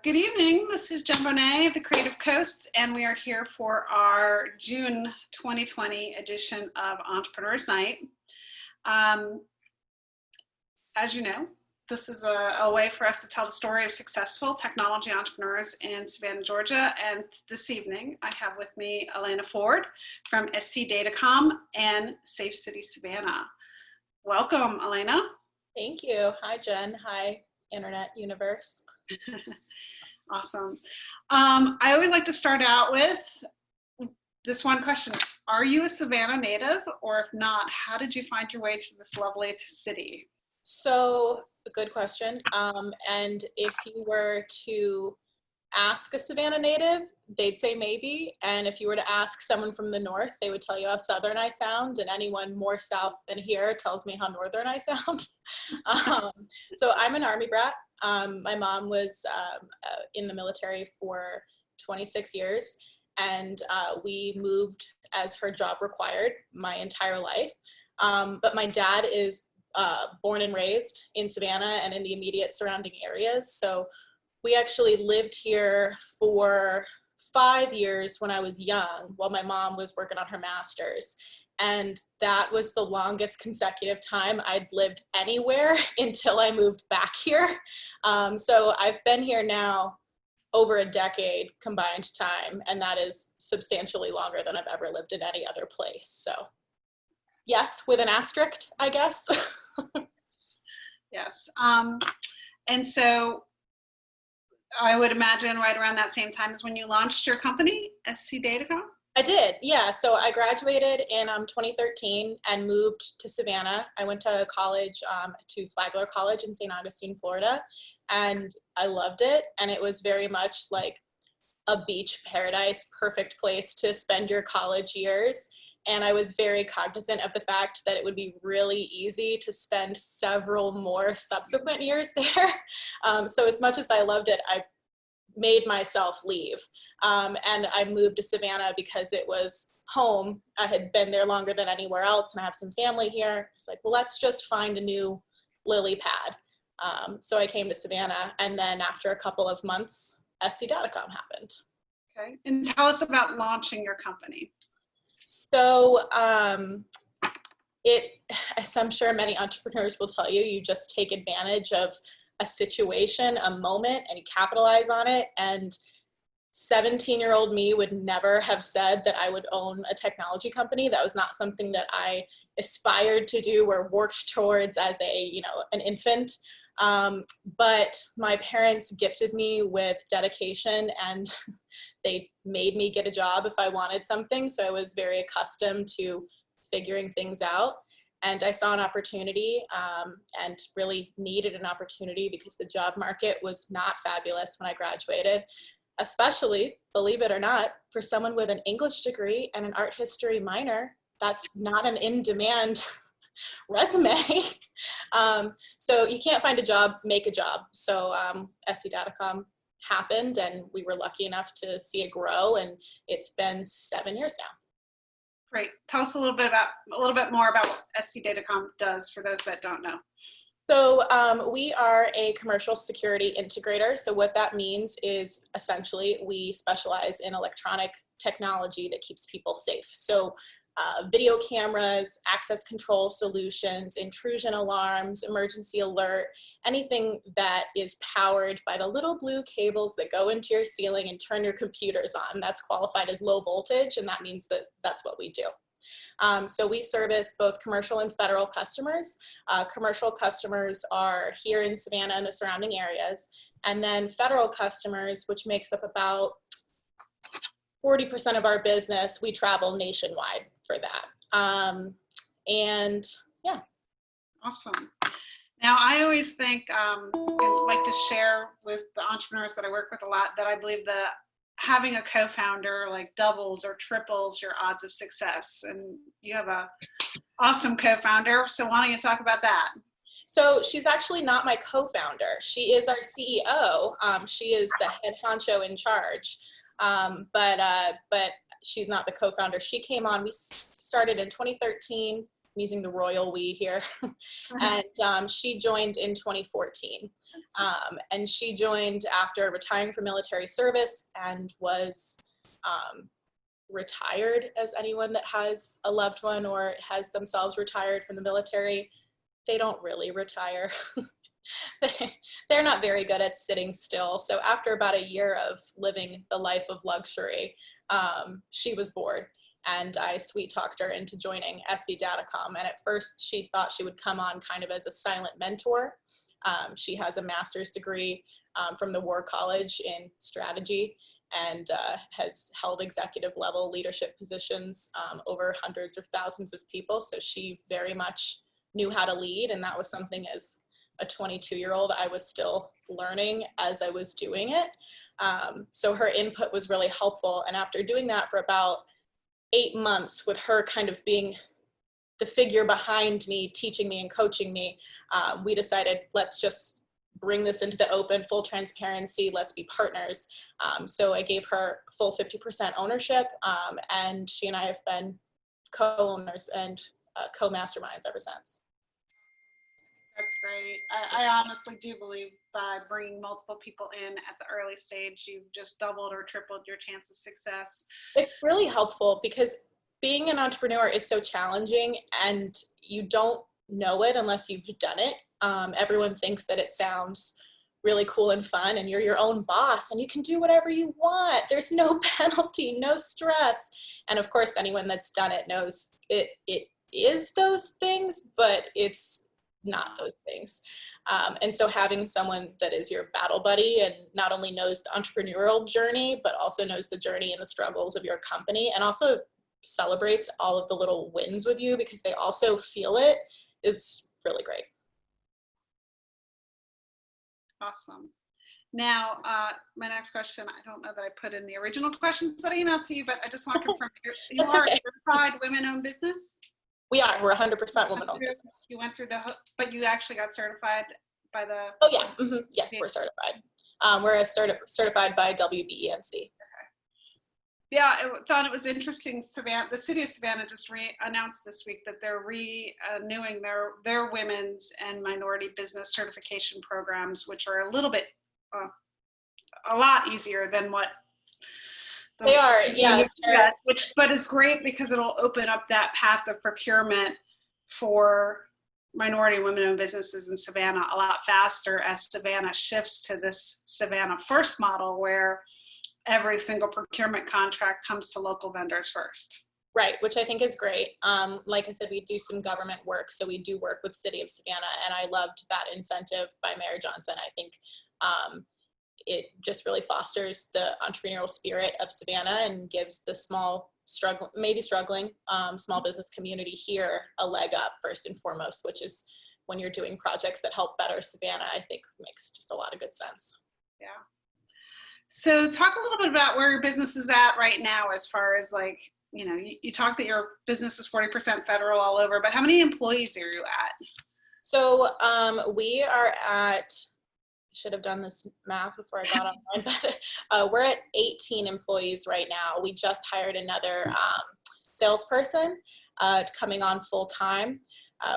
Good evening. This is Jen Bonnett of the Creative Coast, and we are here for our June 2020 edition of Entrepreneurs Night. As you know, this is a way for us to tell the story of successful technology entrepreneurs in Savannah, Georgia. And this evening, I have with me Alaina Ford from scDatacom and SafeCity Savannah. Welcome, Alaina. Thank you. Hi, Jen. Hi, Internet Universe. Awesome. I always like to start out with this one question. Are you a Savannah native? Or if not, how did you find your way to this lovely city? So, a good question. And if you were to ask a Savannah native, they'd say maybe. And if you were to ask someone from the north, they would tell you how southern I sound. And anyone more south than here tells me how northern I sound. So I'm an Army brat. My mom was in the military for 26 years, and we moved as her job required my entire life. But my dad is born and raised in Savannah and in the immediate surrounding areas. So we actually lived here for 5 years when I was young, while my mom was working on her master's. And that was the longest consecutive time I'd lived anywhere until I moved back here. So I've been here now over a decade combined time, and that is substantially longer than I've ever lived in any other place. So yes, with an asterisk, I guess. Yes. And so I would imagine right around that same time as when you launched your company, scDatacom? I did, yeah. So I graduated in 2013 and moved to Savannah. I went to college, to Flagler College in St. Augustine, Florida, and I loved it. And it was very much like a beach paradise, perfect place to spend your college years. And I was very cognizant of the fact that it would be really easy to spend several more subsequent years there. So as much as I loved it, I made myself leave. And I moved to Savannah because it was home. I had been there longer than anywhere else, and I have some family here. It's like, well, let's just find a new lily pad. So I came to Savannah, and then after a couple of months, scDatacom happened. Okay, and tell us about launching your company. So as I'm sure many entrepreneurs will tell you, you just take advantage of a situation, a moment, and you capitalize on it. And 17-year-old me would never have said that I would own a technology company. That was not something that I aspired to do or worked towards as an infant. But my parents gifted me with dedication, and they made me get a job if I wanted something. So I was very accustomed to figuring things out. And I saw an opportunity and really needed an opportunity because the job market was not fabulous when I graduated, especially, believe it or not, for someone with an English degree and an art history minor. That's not an in-demand resume. So you can't find a job, make a job. So scDatacom happened, and we were lucky enough to see it grow, and it's been 7 years now. Great. Tell us a little bit more about what scDatacom does for those that don't know. So we are a commercial security integrator. So what that means is essentially we specialize in electronic technology that keeps people safe. So video cameras, access control solutions, intrusion alarms, emergency alert, anything that is powered by the little blue cables that go into your ceiling and turn your computers on. That's qualified as low voltage, and that means that that's what we do. So we service both commercial and federal customers. Commercial customers are here in Savannah and the surrounding areas, and then federal customers, which makes up about 40% of our business, we travel nationwide for that. And yeah. Awesome. Now, I always think, I like to share with the entrepreneurs that I work with a lot, that I believe that having a co-founder like doubles or triples your odds of success. And you have a awesome co-founder. So why don't you talk about that? So she's actually not my co-founder. She is our CEO. She is the head honcho in charge. But she's not the co-founder. She came on, we started in 2013. using the royal we here. And she joined in 2014. And she joined after retiring from military service and was retired, as anyone that has a loved one or has themselves retired from the military. They don't really retire. They're not very good at sitting still. So after about a year of living the life of luxury, she was bored, and I sweet talked her into joining SCDatacom. And at first she thought she would come on kind of as a silent mentor. She has a master's degree from the War College in strategy, and has held executive level leadership positions over hundreds or thousands of people. So she very much knew how to lead, and that was something as a 22-year-old I was still learning as I was doing it. So her input was really helpful. And after doing that for about 8 months, with her kind of being the figure behind me, teaching me and coaching me, we decided, let's just bring this into the open, full transparency, let's be partners. So I gave her full 50% ownership, and she and I have been co-owners and co-masterminds ever since. That's great. I honestly do believe by bringing multiple people in at the early stage, you've just doubled or tripled your chance of success. It's really helpful because being an entrepreneur is so challenging, and you don't know it unless you've done it. Everyone thinks that it sounds really cool and fun, and you're your own boss and you can do whatever you want. There's no penalty, no stress. And of course, anyone that's done it knows it is those things, but it's not those things. And so having someone that is your battle buddy and not only knows the entrepreneurial journey, but also knows the journey and the struggles of your company, and also celebrates all of the little wins with you because they also feel it, is really great. Awesome. Now, my next question, I don't know that I put in the original questions that I emailed to you, but I just want to confirm, you are okay. a certified women-owned business? We are. We're 100% women-owned business. You went through but you actually got certified by the... Oh, yeah. Mm-hmm. Yes, we're certified. We're certified by WBENC. Okay. Yeah, I thought it was interesting. The city of Savannah just announced this week that they're renewing their women's and minority business certification programs, which are a lot easier than what they are, yeah. But it's great because it'll open up that path of procurement for minority women-owned businesses in Savannah a lot faster as Savannah shifts to this Savannah First model where every single procurement contract comes to local vendors first. Right, which I think is great. Like I said, we do some government work, so we do work with City of Savannah, and I loved that incentive by Mayor Johnson. I think it just really fosters the entrepreneurial spirit of Savannah and gives the small, struggling small business community here a leg up first and foremost, which is when you're doing projects that help better Savannah, I think makes just a lot of good sense. Yeah. So talk a little bit about where your business is at right now as far as like, you talk that your business is 40% federal all over, but how many employees are you at? So we are at, should have done this math before I got online, but we're at 18 employees right now. We just hired another salesperson coming on full time,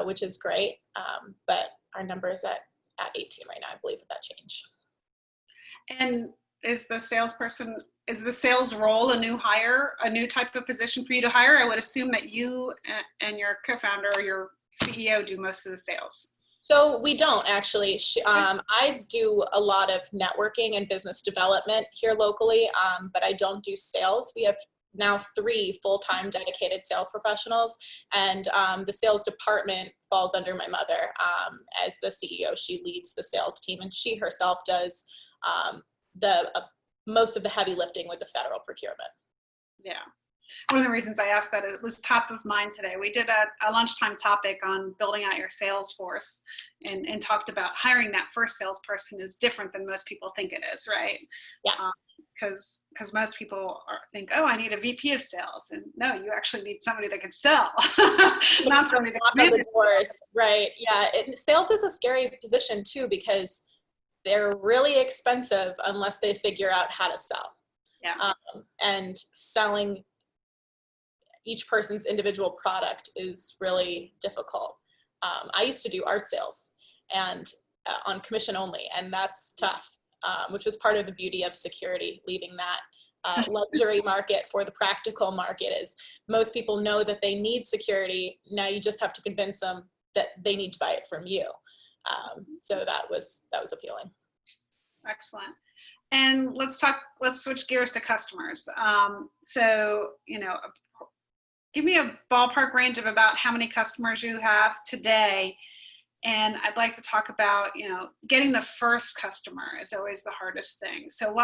which is great. But our number is at 18 right now, I believe, with that change. And is the sales role a new hire, a new type of position for you to hire? I would assume that you and your co-founder or your CEO do most of the sales. So we don't actually. I do a lot of networking and business development here locally, but I don't do sales. We have now 3 full-time dedicated sales professionals, and the sales department falls under my mother as the CEO. She leads the sales team, and she herself does most of the heavy lifting with the federal procurement. Yeah. One of the reasons I asked that, it was top of mind today. We did a lunchtime topic on building out your sales force and talked about hiring that first salesperson is different than most people think it is, right? Yeah. Because most people think, oh, I need a VP of sales. And no, you actually need somebody that can sell, not somebody that can the doors. Right. Yeah. Sales is a scary position too, because they're really expensive unless they figure out how to sell. Yeah. And selling, each person's individual product is really difficult. I used to do art sales and on commission only, and that's tough, which was part of the beauty of security, leaving that luxury market for the practical market. Is most people know that they need security. Now you just have to convince them that they need to buy it from you. So that was appealing. Excellent. And let's switch gears to customers. So, give me a ballpark range of about how many customers you have today. And I'd like to talk about, getting the first customer is always the hardest thing. So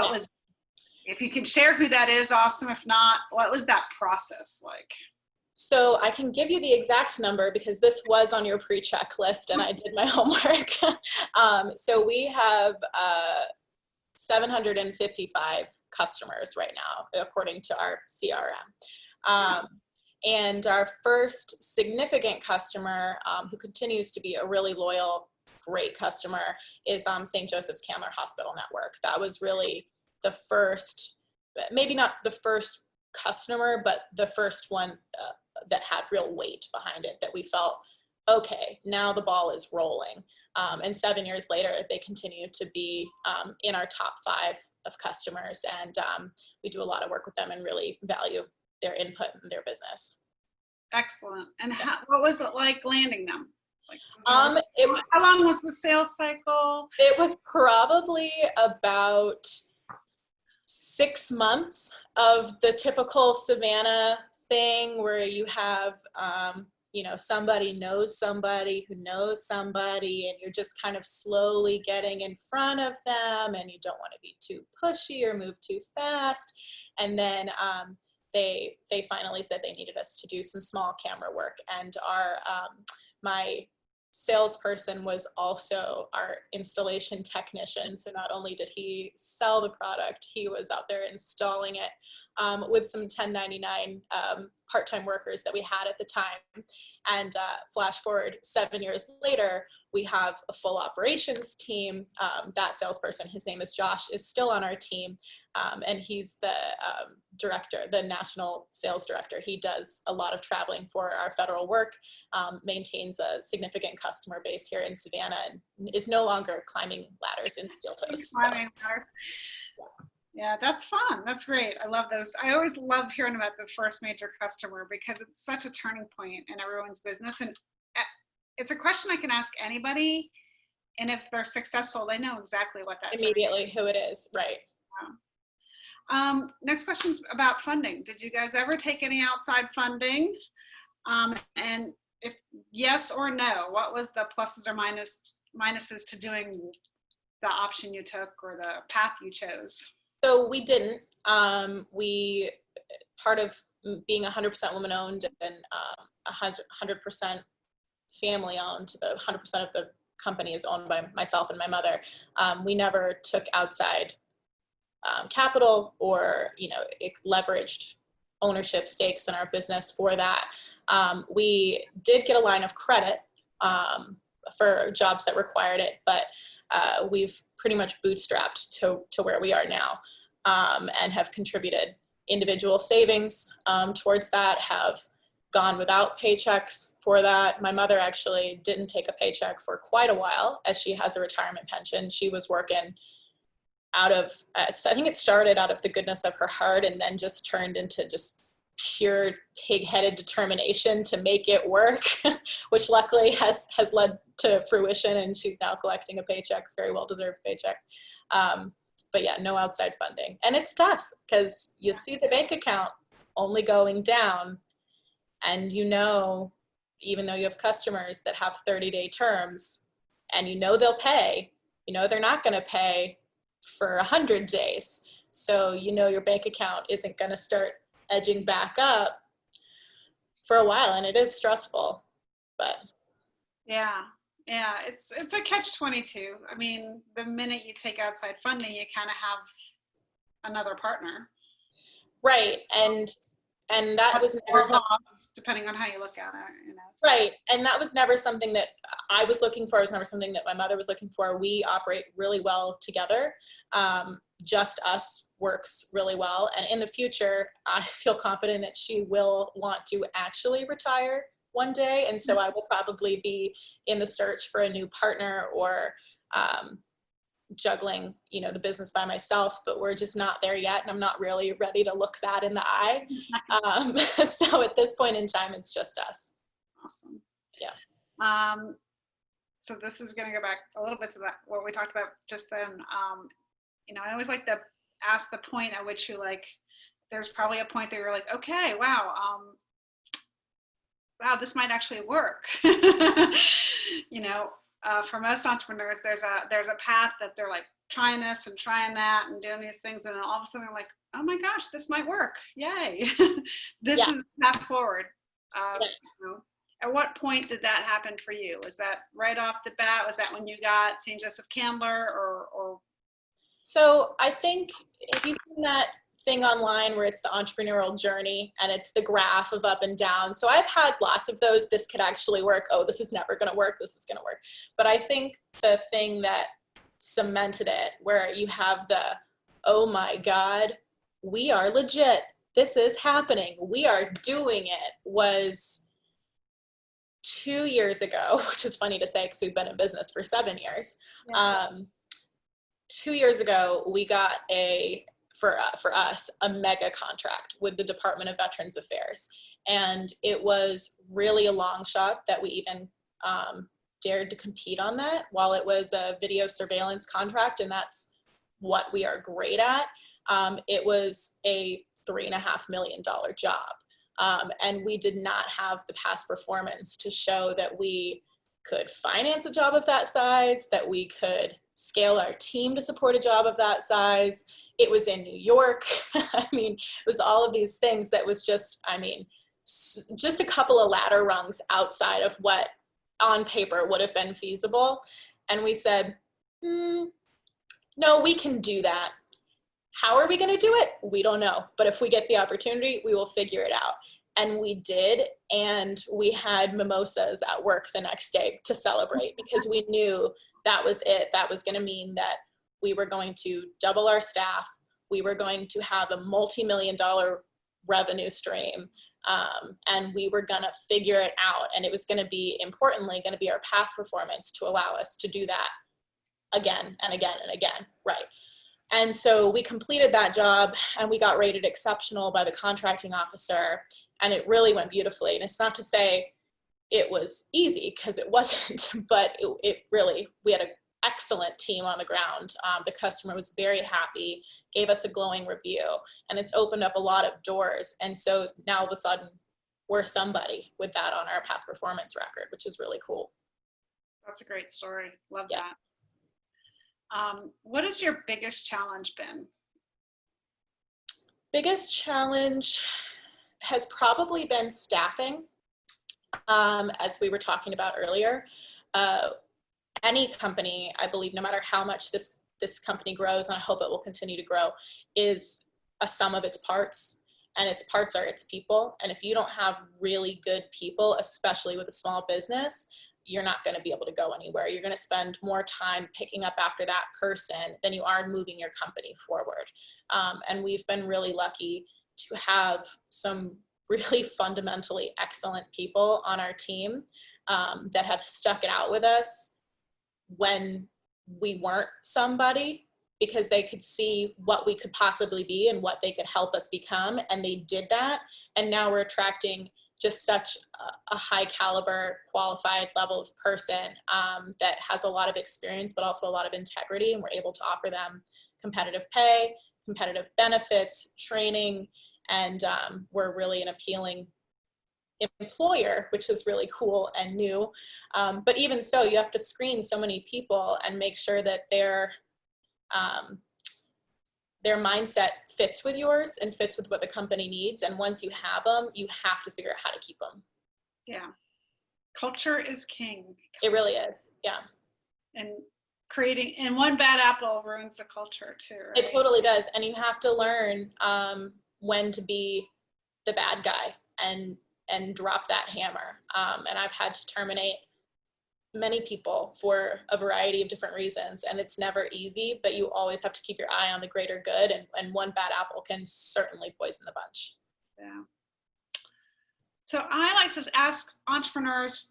if you can share who that is, awesome. If not, what was that process like? So I can give you the exact number because this was on your pre-check list and I did my homework. So we have 755 customers right now, according to our CRM. And our first significant customer, who continues to be a really loyal, great customer, is St. Joseph's Candler Hospital Network. That was really the first, maybe not the first customer, but the first one that had real weight behind it, that we felt, okay, now the ball is rolling. And 7 years later, they continue to be in our top 5 of customers. And we do a lot of work with them and really value their input in their business. Excellent. And what was it like landing them? How long was the sales cycle? It was probably about 6 months of the typical Savannah thing where you have, somebody knows somebody who knows somebody, and you're just kind of slowly getting in front of them, and you don't want to be too pushy or move too fast. And then they finally said they needed us to do some small camera work, and my salesperson was also our installation technician. So not only did he sell the product, he was out there installing it with some 1099 part-time workers that we had at the time. And flash forward 7 years later, we have a full operations team. That salesperson, his name is Josh, is still on our team. And he's the director, the national sales director. He does a lot of traveling for our federal work, maintains a significant customer base here in Savannah, and is no longer climbing ladders in steel toes. Yeah, that's fun. That's great. I love those. I always love hearing about the first major customer because it's such a turning point in everyone's business. And it's a question I can ask anybody. And if they're successful, they know exactly what that is. Immediately who it is, right. Next question is about funding. Did you guys ever take any outside funding? And if yes or no, what was the pluses or minuses to doing the option you took or the path you chose? So we didn't. Part of being 100% woman owned and 100% family owned, the 100% of the company is owned by myself and my mother. We never took outside capital or, leveraged ownership stakes in our business for that. We did get a line of credit for jobs that required it, but we've pretty much bootstrapped to where we are now, and have contributed individual savings towards that, have gone without paychecks for that. My mother actually didn't take a paycheck for quite a while, as she has a retirement pension. She was working out of, I think it started out of the goodness of her heart and then just turned into just pure pig-headed determination to make it work, which luckily has led to fruition, and she's now collecting a paycheck, very well-deserved paycheck. But yeah, no outside funding. And it's tough because you see the bank account only going down, and even though you have customers that have 30-day terms and they'll pay, they're not going to pay for 100 days. So your bank account isn't going to start edging back up for a while, and it is stressful. But yeah, it's a catch-22. I mean, the minute you take outside funding, you kind of have another partner, right. And And that was never Or something, boss, depending on how you look at it, you know. So. right. And that was never something that I was looking for. It was never something that my mother was looking for. We operate really well together. Just us works really well. And in the future, I feel confident that she will want to actually retire one day. And so I will probably be in the search for a new partner or juggling, you know, the business by myself, but we're just not there yet. And I'm not really ready to look that in the eye. So at this point in time, it's just us. Awesome. Yeah. So this is going to go back a little bit to that, what we talked about just then. You know, I always like to ask the point at which you like, there's probably a point that you're like, okay, wow, this might actually work. You know, for most entrepreneurs, there's a path that they're like trying this and trying that and doing these things, and then all of a sudden they're like, oh my gosh, this might work! Yay! This is the path forward. You know, at what point did that happen for you? Was that right off the bat? Was that when you got St. Joseph Candler, or? So I think if you've seen that thing online where it's the entrepreneurial journey and it's the graph of up and down. So I've had lots of those. This could actually work. Oh, this is never going to work. This is going to work. But I think the thing that cemented it, where you have the, oh my God, we are legit. This is happening. We are doing it, was 2 years ago, which is funny to say because we've been in business for 7 years. Yeah. 2 years ago, we got for us, a mega contract with the Department of Veterans Affairs. And it was really a long shot that we even dared to compete on that, while it was a video surveillance contract, and that's what we are great at. It was a $3.5 million job. And we did not have the past performance to show that we could finance a job of that size, that we could scale our team to support a job of that size. It was in New York. I mean, it was all of these things that was just, I mean, just a couple of ladder rungs outside of what on paper would have been feasible. And we said, no, we can do that. How are we going to do it? We don't know. But if we get the opportunity, we will figure it out. And we did. And we had mimosas at work the next day to celebrate, because we knew that was it. That was going to mean that we were going to double our staff. We were going to have a multi-million-dollar revenue stream. And we were going to figure it out. And it was going to be, importantly, going to be our past performance to allow us to do that again and again and again. Right. And so we completed that job, and we got rated exceptional by the contracting officer, and it really went beautifully. And it's not to say it was easy, because it wasn't, but it really, we had an excellent team on the ground. The customer was very happy, gave us a glowing review, and it's opened up a lot of doors. And so now all of a sudden we're somebody with that on our past performance record, which is really cool. That's a great story. Love that. What has your biggest challenge been? Biggest challenge has probably been staffing. As we were talking about earlier, any company, I believe, no matter how much this company grows, and I hope it will continue to grow, is a sum of its parts, and its parts are its people. And if you don't have really good people, especially with a small business, you're not going to be able to go anywhere. You're going to spend more time picking up after that person than you are moving your company forward. And we've been really lucky to have some really fundamentally excellent people on our team that have stuck it out with us when we weren't somebody, because they could see what we could possibly be and what they could help us become. And they did that. And now we're attracting just such a high caliber, qualified level of person that has a lot of experience, but also a lot of integrity. And we're able to offer them competitive pay, competitive benefits, training, and we're really an appealing employer, which is really cool and new. But even so, you have to screen so many people and make sure that their mindset fits with yours and fits with what the company needs. And once you have them, you have to figure out how to keep them. Yeah. Culture is king. It really is. Yeah. And one bad apple ruins the culture too, right? It totally does. And you have to learn when to be the bad guy and drop that hammer. And I've had to terminate many people for a variety of different reasons, and it's never easy, but you always have to keep your eye on the greater good, and one bad apple can certainly poison the bunch. Yeah. So I like to ask entrepreneurs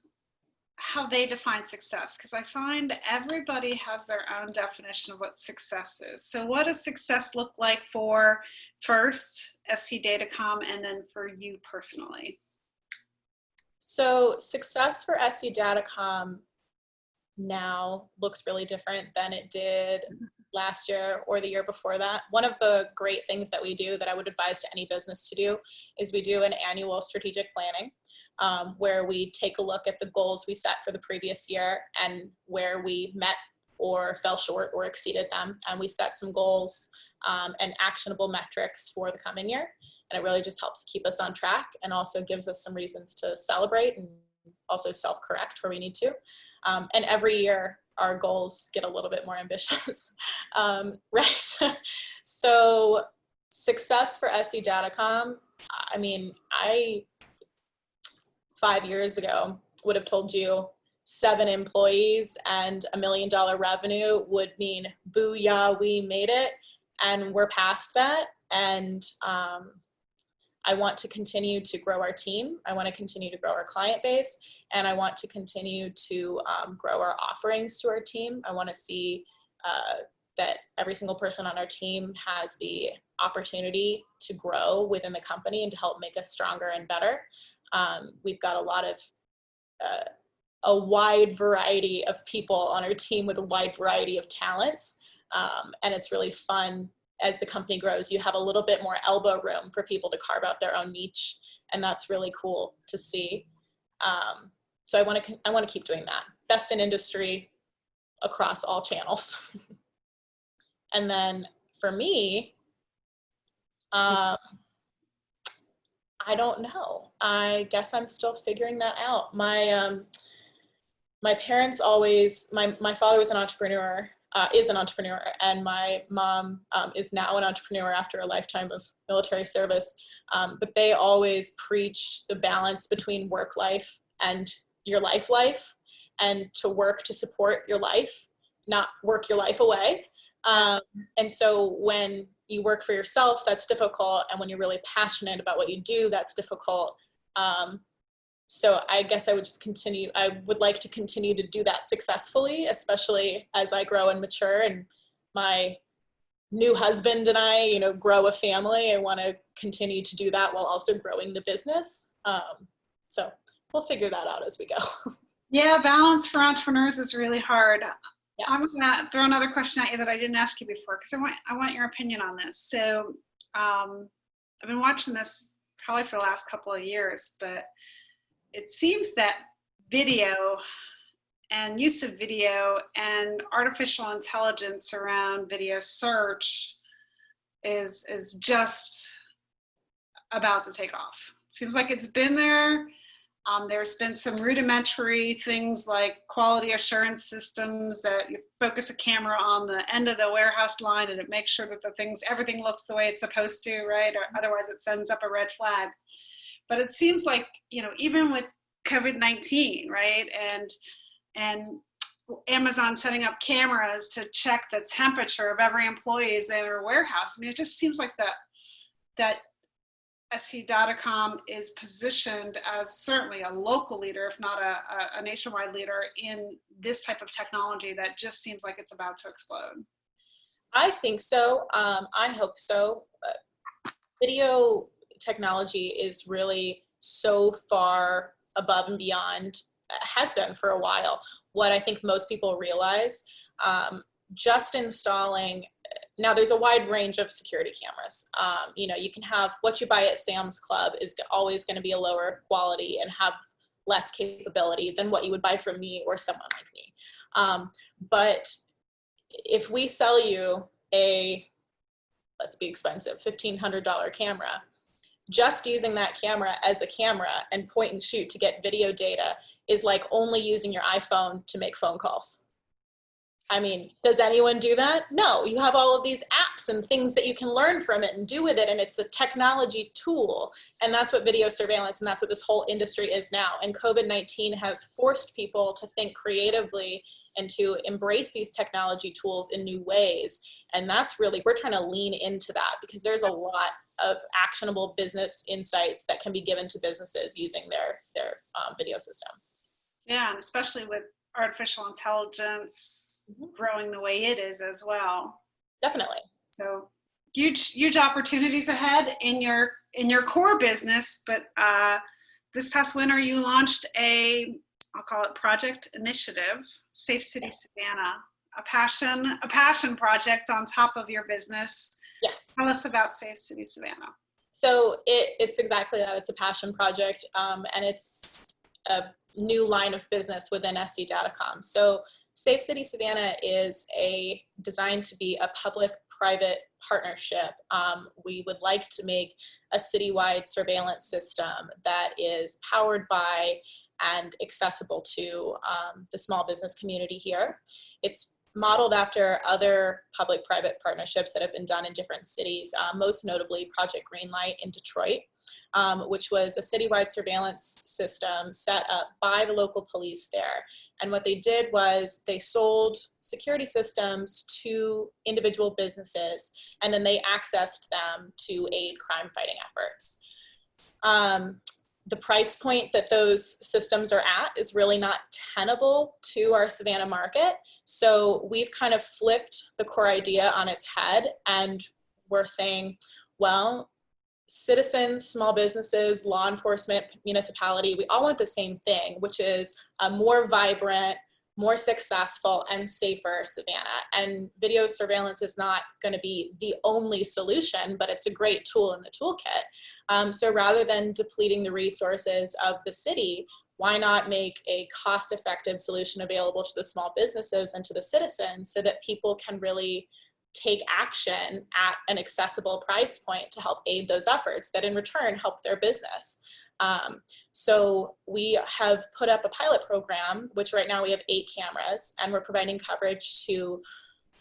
how they define success, because I find everybody has their own definition of what success is. So what does success look like for first SCDatacom and then for you personally? So success for SCDatacom now looks really different than it did last year or the year before that. One of the great things that we do that I would advise to any business to do is we do an annual strategic planning where we take a look at the goals we set for the previous year and where we met or fell short or exceeded them. And we set some goals and actionable metrics for the coming year. And it really just helps keep us on track and also gives us some reasons to celebrate and also self-correct where we need to. And every year our goals get a little bit more ambitious, right? So success for SCDatacom, I mean, 5 years ago would have told you 7 employees and $1 million revenue would mean booyah, we made it. And we're past that. And I want to continue to grow our team. I want to continue to grow our client base. And I want to continue to grow our offerings to our team. I want to see that every single person on our team has the opportunity to grow within the company and to help make us stronger and better. We've got a wide variety of people on our team with a wide variety of talents. And it's really fun as the company grows. You have a little bit more elbow room for people to carve out their own niche. And that's really cool to see. So I want to keep doing that. Best in industry across all channels. And then for me, I don't know. I guess I'm still figuring that out. My parents always, my father was an entrepreneur, is an entrepreneur, and my mom is now an entrepreneur after a lifetime of military service. But they always preached the balance between work life and your life, and to work to support your life, not work your life away. And so when you work for yourself, that's difficult. And when you're really passionate about what you do, that's difficult. So I guess I would like to continue to do that successfully, especially as I grow and mature and my new husband and I, grow a family. I want to continue to do that while also growing the business. So we'll figure that out as we go. Yeah, balance for entrepreneurs is really hard. Yeah. I'm gonna throw another question at you that I didn't ask you before, because I want your opinion on this. So I've been watching this probably for the last couple of years, but it seems that video and use of video and artificial intelligence around video search is just about to take off. It seems like it's been there. There's been some rudimentary things like quality assurance systems that you focus a camera on the end of the warehouse line and it makes sure that everything looks the way it's supposed to, right? Or otherwise it sends up a red flag. But it seems like, even with COVID-19, right? And Amazon setting up cameras to check the temperature of every employee in their warehouse. I mean, it just seems like that SCDatacom is positioned as certainly a local leader, if not a nationwide leader in this type of technology that just seems like it's about to explode. I think so. I hope so. Video technology is really so far above and beyond, has been for a while, what I think most people realize. Just installing, now there's a wide range of security cameras. You can have what you buy at Sam's Club is always going to be a lower quality and have less capability than what you would buy from me or someone like me. But if we sell you let's be expensive, $1,500 camera, just using that camera as a camera and point and shoot to get video data is like only using your iPhone to make phone calls. I mean, does anyone do that? No, you have all of these apps and things that you can learn from it and do with it, and it's a technology tool. And that's what video surveillance, and that's what this whole industry is now. And COVID-19 has forced people to think creatively and to embrace these technology tools in new ways. And that's really, we're trying to lean into that, because there's a lot of actionable business insights that can be given to businesses using their video system. Yeah, and especially with artificial intelligence growing the way it is as well. Definitely. So huge opportunities ahead in your core business. But this past winter, you launched I'll call it project initiative, SafeCity Savannah, a passion project on top of your business. Yes. Tell us about SafeCity Savannah. So it's exactly that. It's a passion project, and it's a new line of business within scDatacom. So SafeCity Savannah is designed to be a public-private partnership. We would like to make a citywide surveillance system that is powered by and accessible to the small business community here. It's modeled after other public-private partnerships that have been done in different cities, most notably Project Greenlight in Detroit, which was a citywide surveillance system set up by the local police there. And what they did was they sold security systems to individual businesses, and then they accessed them to aid crime-fighting efforts. The price point that those systems are at is really not tenable to our Savannah market. So we've kind of flipped the core idea on its head, and we're saying, well, citizens, small businesses, law enforcement, municipality, we all want the same thing, which is a more vibrant, more successful, and safer Savannah. And video surveillance is not going to be the only solution, but it's a great tool in the toolkit. So rather than depleting the resources of the city, why not make a cost-effective solution available to the small businesses and to the citizens so that people can really take action at an accessible price point to help aid those efforts that in return help their business. So we have put up a pilot program, which right now we have 8 cameras, and we're providing coverage to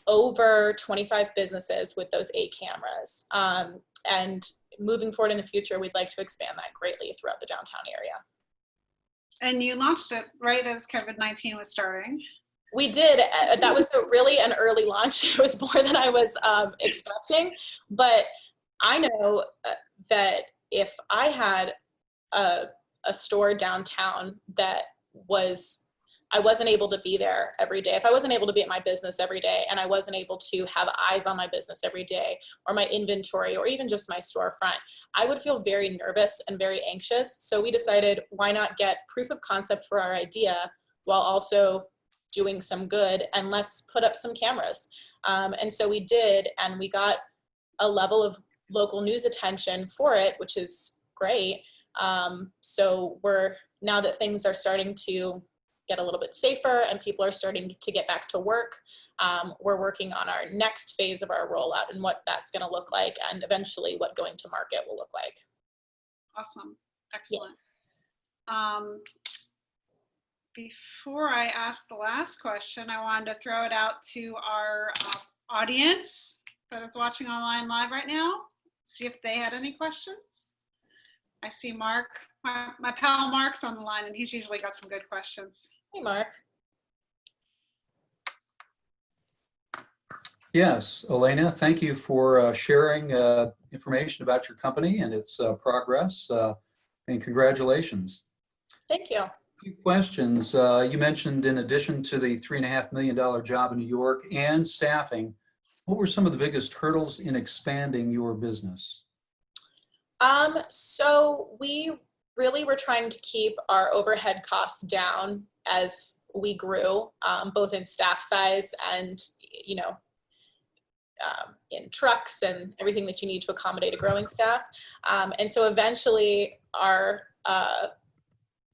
over 25 businesses with those 8 cameras. And moving forward in the future, we'd like to expand that greatly throughout the downtown area. And you launched it right as COVID-19 was starting. We did. That was really an early launch. It was more than I was expecting. But I know that if I had a store downtown that I wasn't able to be there every day, if I wasn't able to be at my business every day, and I wasn't able to have eyes on my business every day, or my inventory, or even just my storefront, I would feel very nervous and very anxious. So we decided, why not get proof of concept for our idea while also doing some good, and let's put up some cameras. And so we did, and we got a level of local news attention for it, which is great. So now that things are starting to get a little bit safer and people are starting to get back to work, we're working on our next phase of our rollout and what that's going to look like, and eventually what going to market will look like. Awesome. Excellent. Yeah. Before I ask the last question, I wanted to throw it out to our audience that is watching online live right now, see if they had any questions. I see Mark, my pal Mark's on the line, and he's usually got some good questions. Hey, Mark. Yes, Alaina, thank you for sharing information about your company and its progress, and congratulations. Thank you. A few questions. You mentioned, in addition to the $3.5 million job in New York and staffing, what were some of the biggest hurdles in expanding your business? So we really were trying to keep our overhead costs down as we grew, both in staff size and, in trucks and everything that you need to accommodate a growing staff. And so eventually our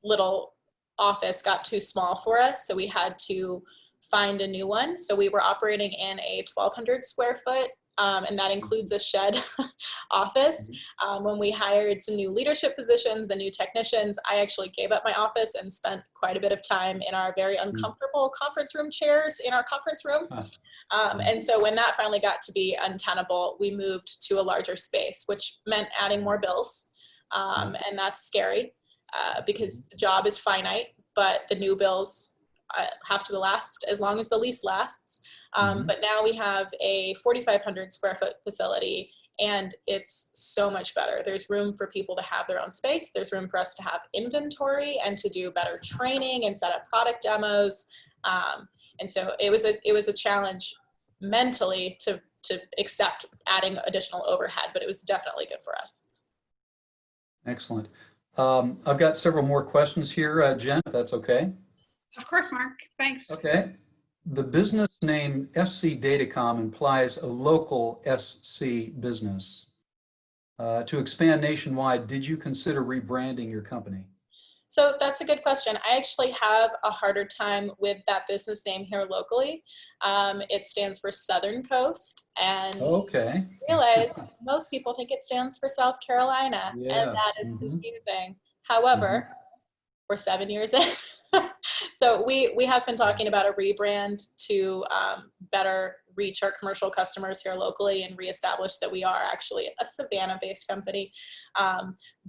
little office got too small for us, so we had to find a new one. So we were operating in a 1,200 square foot and that includes a shed office. When we hired some new leadership positions and new technicians, I actually gave up my office and spent quite a bit of time in our very uncomfortable conference room chairs in our conference room. And so when that finally got to be untenable, we moved to a larger space, which meant adding more bills. And that's scary because the job is finite, but the new bills have to last as long as the lease lasts. But now we have a 4,500 square foot facility, and it's so much better. There's room for people to have their own space. There's room for us to have inventory and to do better training and set up product demos. And so it was a challenge mentally to accept adding additional overhead, but it was definitely good for us. Excellent. I've got several more questions here, Jen, if that's okay. Of course, Mark. Thanks. Okay. The business name ScDatacom implies a local SC business. To expand nationwide, did you consider rebranding your company? So that's a good question. I actually have a harder time with that business name here locally. It stands for Southern Coast, and Okay. I realize most people think it stands for South Carolina, and that Yes. is confusing. However, we're 7 years in. So we have been talking about a rebrand to better reach our commercial customers here locally and reestablish that we are actually a Savannah-based company.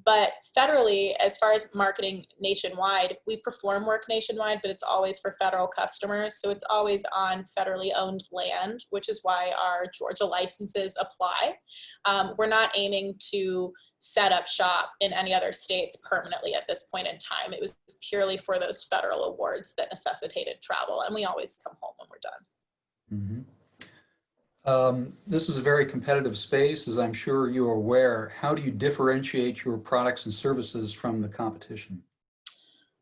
But federally, as far as marketing nationwide, we perform work nationwide, but it's always for federal customers. So it's always on federally owned land, which is why our Georgia licenses apply. We're not aiming to set up shop in any other states permanently at this point in time. It was purely for those federal awards that necessitated travel, and we always come home when we're done. This is a very competitive space, as I'm sure you are aware. How do you differentiate your products and services from the competition?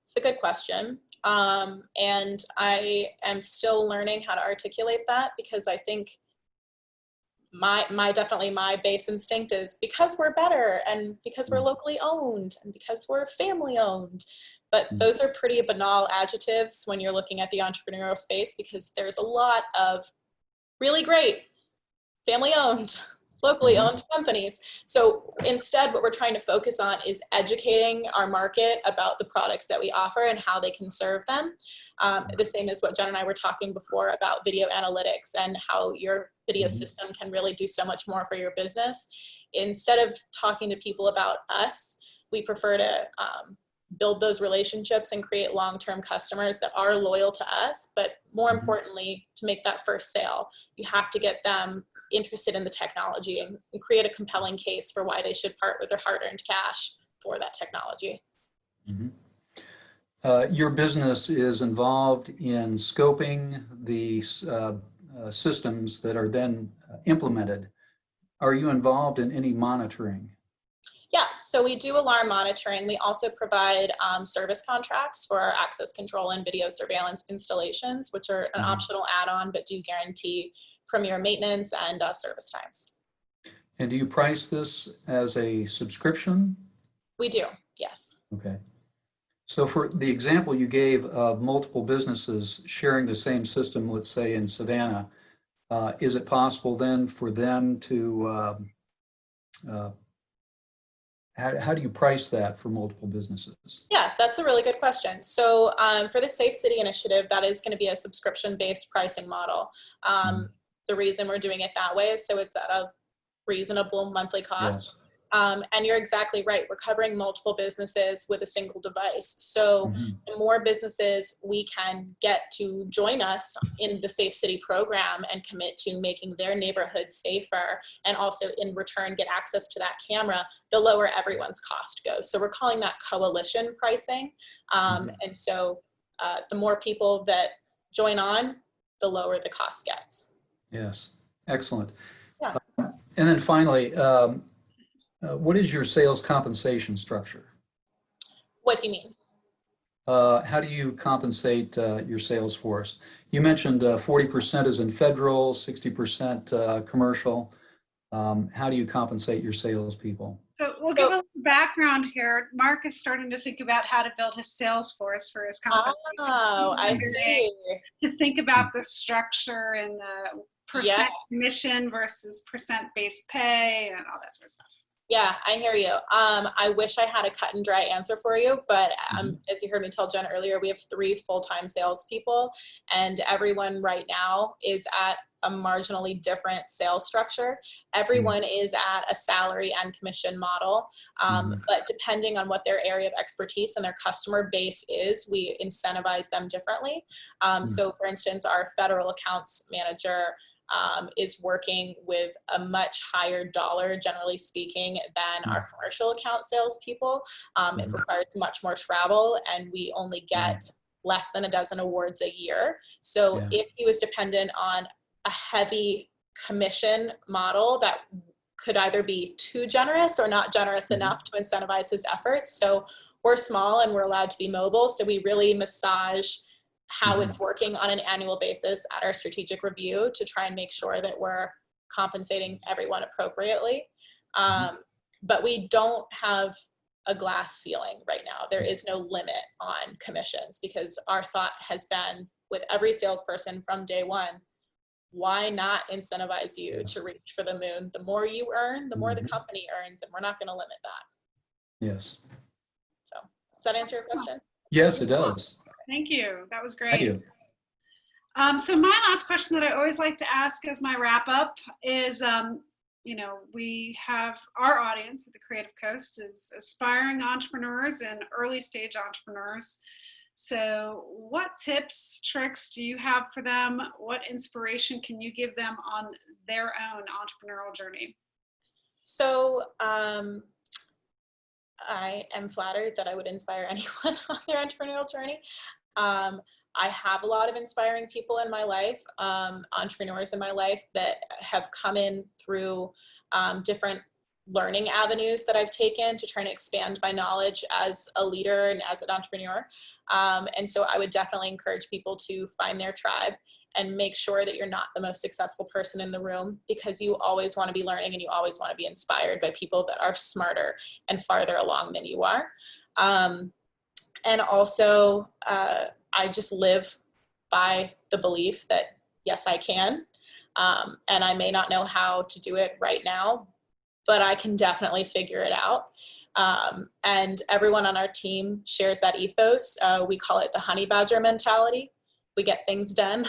It's a good question. And I am still learning how to articulate that, because I think definitely my base instinct is because we're better and because we're locally owned and because we're family owned. But those are pretty banal adjectives when you're looking at the entrepreneurial space, because there's a lot of really great family owned, locally owned companies. So instead, what we're trying to focus on is educating our market about the products that we offer and how they can serve them. The same as what Jen and I were talking before about video analytics and how your video system can really do so much more for your business. Instead of talking to people about us, we prefer to build those relationships and create long-term customers that are loyal to us. But more importantly, to make that first sale, you have to get them interested in the technology and create a compelling case for why they should part with their hard-earned cash for that technology. Your business is involved in scoping the systems that are then implemented. Are you involved in any monitoring? Yeah, so we do alarm monitoring. We also provide service contracts for our access control and video surveillance installations, which are an optional add-on, but do guarantee premier maintenance and service times. And do you price this as a subscription? We do, yes. Okay. So for the example you gave of multiple businesses sharing the same system, let's say in Savannah, is it possible then for them to, how do you price that for multiple businesses? Yeah, that's a really good question. So for the SafeCity initiative, that is going to be a subscription-based pricing model. The reason we're doing it that way is so it's at a reasonable monthly cost. And you're exactly right. We're covering multiple businesses with a single device. So the more businesses we can get to join us in the SafeCity program and commit to making their neighborhoods safer, and also in return get access to that camera, the lower everyone's cost goes. So we're calling that coalition pricing. And so the more people that join on, the lower the cost gets. Yes, excellent. Yeah. And then finally, what is your sales compensation structure? What do you mean? How do you compensate your sales force? You mentioned 40% is in federal, 60% commercial. How do you compensate your salespeople? So we'll give a little background here. Mark is starting to think about how to build his sales force for his company. Oh, I see. To think about the structure and the percent commission versus percent-based pay and all that sort of stuff. Yeah, I hear you. I wish I had a cut and dry answer for you, but as you heard me tell Jen earlier, we have 3 full-time salespeople, and everyone right now is at a marginally different sales structure. Everyone is at a salary and commission model, but depending on what their area of expertise and their customer base is, we incentivize them differently. So for instance, our federal accounts manager is working with a much higher dollar, generally speaking, than our commercial account salespeople. It requires much more travel, and we only get less than a dozen awards a year. So if he was dependent on a heavy commission model, that could either be too generous or not generous enough to incentivize his efforts. So we're small and we're allowed to be mobile, so we really massage how it's working on an annual basis at our strategic review to try and make sure that we're compensating everyone appropriately. But we don't have a glass ceiling right now. There is no limit on commissions, because our thought has been with every salesperson from day one, why not incentivize you to reach for the moon? The more you earn, the more the company earns, and we're not going to limit that. Yes. So does that answer your question? Yes, it does. Thank you. That was great. Thank you. So my last question that I always like to ask as my wrap up is, you know, we have our audience at the Creative Coast is aspiring entrepreneurs and early stage entrepreneurs. So what tips, tricks do you have for them? What inspiration can you give them on their own entrepreneurial journey? So I am flattered that I would inspire anyone on their entrepreneurial journey. I have a lot of inspiring people in my life, entrepreneurs in my life that have come in through different learning avenues that I've taken to try and expand my knowledge as a leader and as an entrepreneur. And so I would definitely encourage people to find their tribe and make sure that you're not the most successful person in the room, because you always want to be learning and you always want to be inspired by people that are smarter and farther along than you are. And also, I just live by the belief that, yes, I can. And I may not know how to do it right now, but I can definitely figure it out. And everyone on our team shares that ethos. We call it the honey badger mentality. We get things done.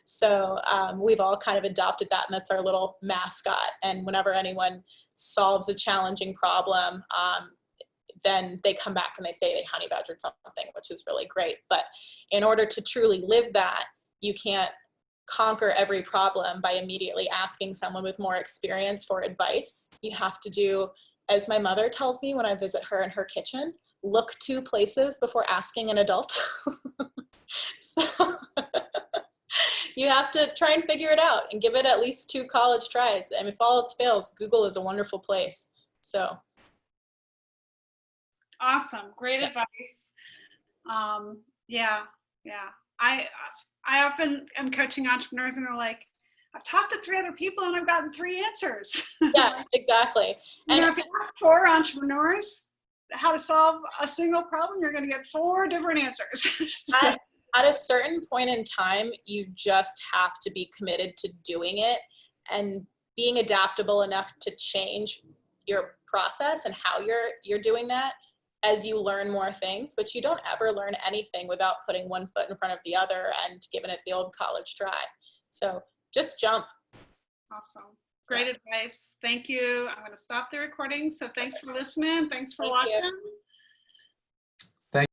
So we've all kind of adopted that, and that's our little mascot. And whenever anyone solves a challenging problem, then they come back and they say they honey badgered something, which is really great. But in order to truly live that, you can't conquer every problem by immediately asking someone with more experience for advice. You have to do, as my mother tells me when I visit her in her kitchen, look 2 places before asking an adult. So you have to try and figure it out and give it at least 2 college tries. And if all else fails, Google is a wonderful place. So. Awesome. Great advice. Yeah. I often am coaching entrepreneurs and they're like, I've talked to 3 other people and I've gotten 3 answers. Yeah, exactly. And if you ask 4 entrepreneurs how to solve a single problem, you're going to get 4 different answers. So. At a certain point in time, you just have to be committed to doing it and being adaptable enough to change your process and how you're doing that as you learn more things. But you don't ever learn anything without putting one foot in front of the other and giving it the old college try. So just jump. Awesome. Great advice. Thank you. I'm going to stop the recording. So thanks for listening. Thanks for watching.